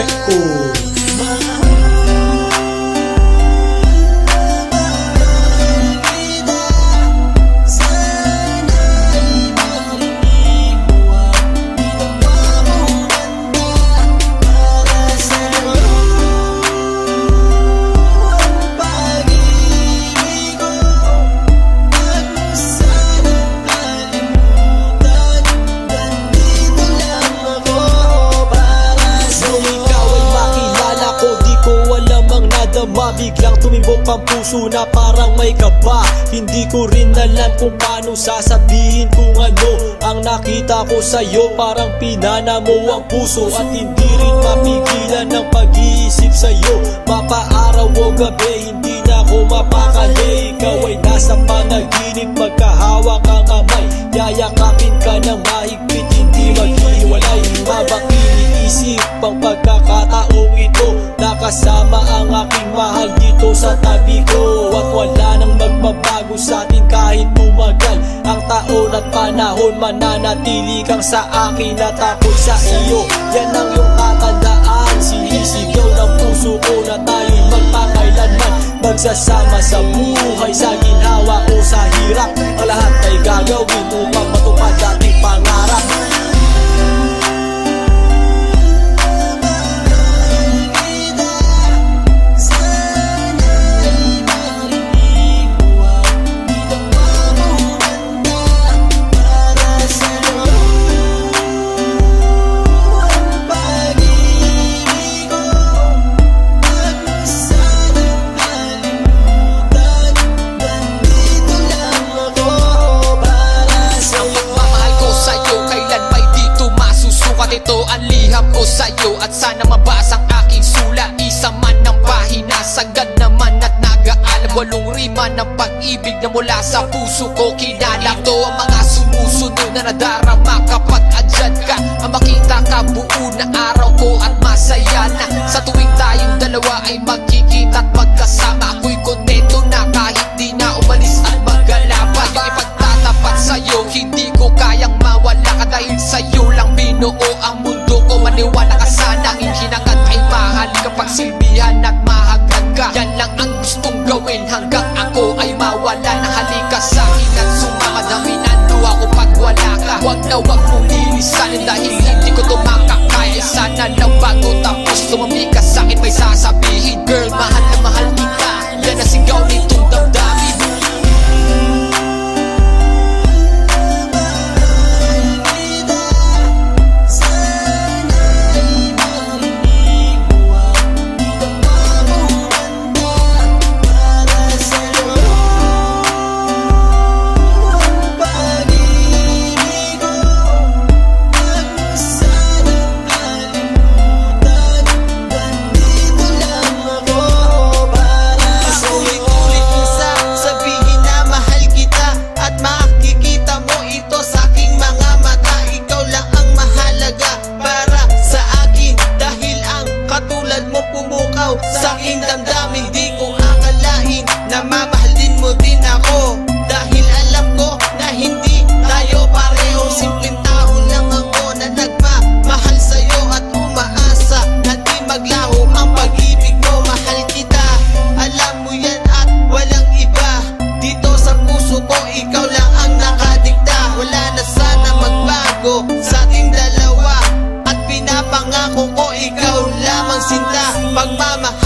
Records. Biglang tumibok ang puso na parang may kaba. Hindi ko rin alam kung paano sasabihin kung ano ang nakita ko sa'yo. Parang pinana mo ang puso at hindi rin mapigilan ng pag-iisip sa'yo. Mapaaraw o gabi, hindi na ako mapakali. Ikaw ay nasa panaginip, magkahawak ang kamay. Yayakapin ka ng mahigpit, hindi maghiwalay. Habang iniisip ang pagkakataong ito, nakasama ang aking mahal dito sa tabi ko. At wala nang magbabago sa atin kahit tumagal ang taon at panahon. Mananatili kang sa akin at ako'y sa iyo. Yan ang iyong tatandaan. Sinisigaw ng puso ko na tayo'y magpakailanman magsasama sa buhay, sa ginhawa o sa hirap. Ang lahat ay gagawin upang matupad ating pangarap. Ito ang liham ko sa'yo at sana mabasa ang aking sulat. Isa man ng pahina, sagad naman at nag-aalam. 8 rima ng pag-ibig na mula sa puso ko kinala. Ito ang mga sumusunod na nadarama kapag andyan ka. Ang makita ka buo na araw ko at masaya na. Sa tuwing tayong dalawa ay magkikita at magkasama, ako'y kontento na kahit di na umalis at magala pa. Yung ipagtatapat sa'yo, hindi ko kayang mawala ka. Dahil sa'yo lang binuo ang mundo ko. Maniwala ka sana, ang hinangad ay mahal kapag silbihan at mahagad ka. Yan lang ang gustong gawin hanggang ako ay mawala na. Halika sa'kin at sumama, daminando ako pag wala ka. Huwag na huwag mong lilisanin dahil hindi ko ito makakaya. Sana lang bago tapos tumami ka sa'kin may sasabihin. Girl, mahal na mahal kita, yan ang sigaw nitong damdamin. Sa aking damdamin, di ko akalain na mamahalin mo din ako. Dahil alam ko na hindi tayo pareho. Simpleng tao lang ako na nagmamahal sa'yo at umaasa na di maglaho ang pag-ibig mo. Mahal kita, alam mo yan at walang iba. Dito sa puso ko, ikaw lang ang nakadikta. Wala na sana magbago sa ating dalawa at pinapangako ko ikaw lamang sinta. Pagmamahal